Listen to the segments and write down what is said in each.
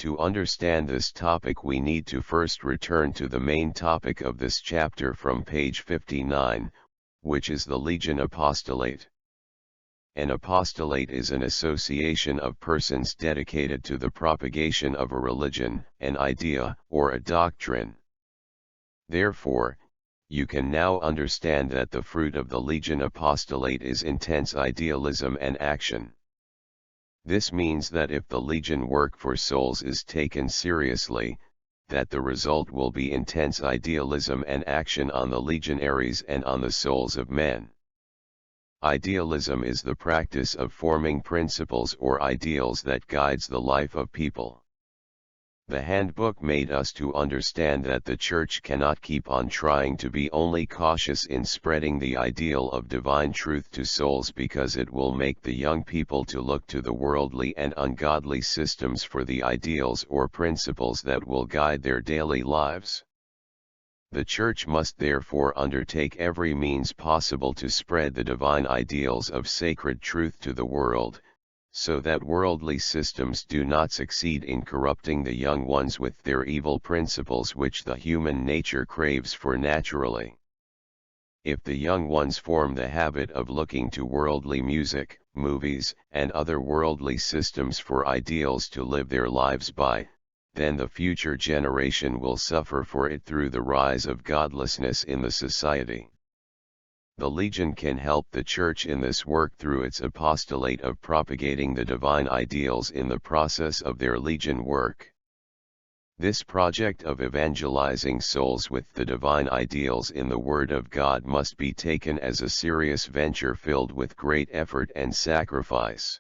To understand this topic we need to first return to the main topic of this chapter from page 59, which is the Legion Apostolate. An apostolate is an association of persons dedicated to the propagation of a religion, an idea, or a doctrine. Therefore, you can now understand that the fruit of the Legion Apostolate is intense idealism and action. This means that if the Legion work for souls is taken seriously, that the result will be intense idealism and action on the legionaries and on the souls of men. Idealism is the practice of forming principles or ideals that guides the life of people. The handbook made us to understand that the Church cannot keep on trying to be only cautious in spreading the ideal of divine truth to souls, because it will make the young people to look to the worldly and ungodly systems for the ideals or principles that will guide their daily lives. The Church must therefore undertake every means possible to spread the divine ideals of sacred truth to the world, so that worldly systems do not succeed in corrupting the young ones with their evil principles which the human nature craves for naturally. If the young ones form the habit of looking to worldly music, movies, and other worldly systems for ideals to live their lives by, then the future generation will suffer for it through the rise of godlessness in the society. The Legion can help the Church in this work through its apostolate of propagating the divine ideals in the process of their Legion work. This project of evangelizing souls with the divine ideals in the Word of God must be taken as a serious venture filled with great effort and sacrifice.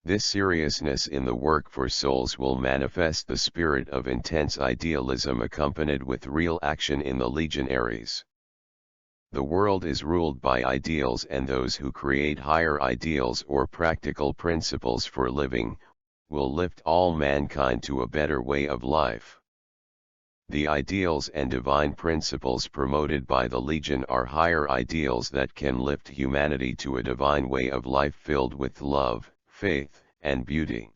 This seriousness in the work for souls will manifest the spirit of intense idealism accompanied with real action in the legionaries. The world is ruled by ideals, and those who create higher ideals or practical principles for living, will lift all mankind to a better way of life. The ideals and divine principles promoted by the Legion are higher ideals that can lift humanity to a divine way of life filled with love, faith, and beauty.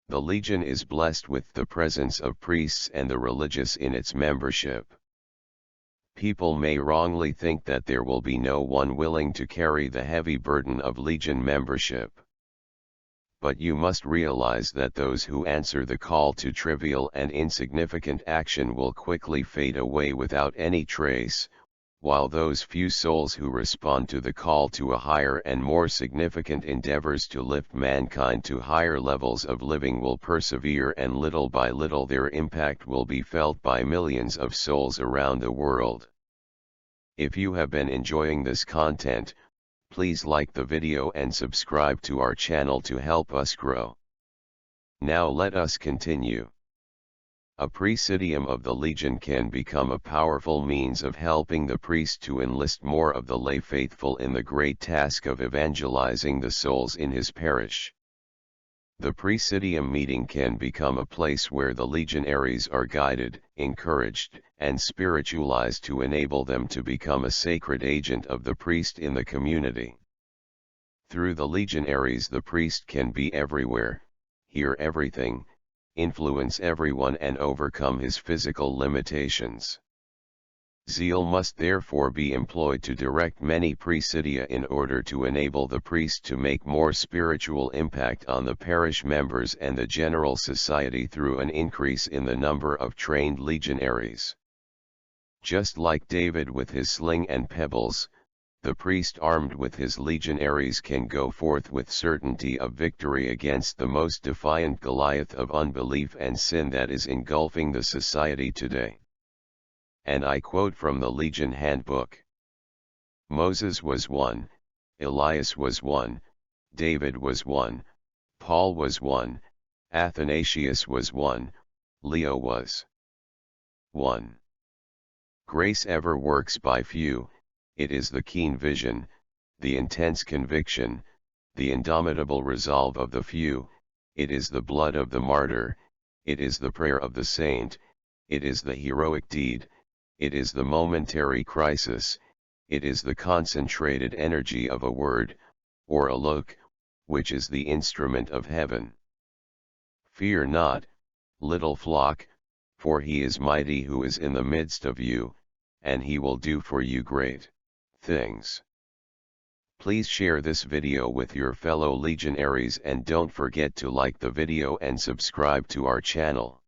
The Legion is blessed with the presence of priests and the religious in its membership. People may wrongly think that there will be no one willing to carry the heavy burden of Legion membership. But you must realize that those who answer the call to trivial and insignificant action will quickly fade away without any trace, while those few souls who respond to the call to a higher and more significant endeavors to lift mankind to higher levels of living will persevere, and little by little their impact will be felt by millions of souls around the world. If you have been enjoying this content, please like the video and subscribe to our channel to help us grow. Now let us continue. A presidium of the Legion can become a powerful means of helping the priest to enlist more of the lay faithful in the great task of evangelizing the souls in his parish. The presidium meeting can become a place where the legionaries are guided, encouraged, and spiritualized to enable them to become a sacred agent of the priest in the community. Through the legionaries the priest can be everywhere, hear everything, influence everyone, and overcome his physical limitations. Zeal must therefore be employed to direct many presidia in order to enable the priest to make more spiritual impact on the parish members and the general society through an increase in the number of trained legionaries. Just like David with his sling and pebbles, the priest armed with his legionaries can go forth with certainty of victory against the most defiant Goliath of unbelief and sin that is engulfing the society today. And I quote from the Legion Handbook. Moses was one, Elias was one, David was one, Paul was one, Athanasius was one, Leo was one. Grace ever works by few. It is the keen vision, the intense conviction, the indomitable resolve of the few, it is the blood of the martyr, it is the prayer of the saint, it is the heroic deed, it is the momentary crisis, it is the concentrated energy of a word, or a look, which is the instrument of heaven. Fear not, little flock, for he is mighty who is in the midst of you, and he will do for you great things. Please share this video with your fellow legionaries and don't forget to like the video and subscribe to our channel.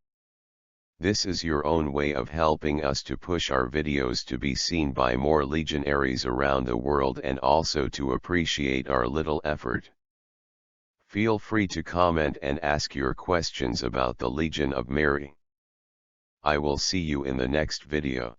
This is your own way of helping us to push our videos to be seen by more legionaries around the world and also to appreciate our little effort. Feel free to comment and ask your questions about the Legion of Mary. I will see you in the next video.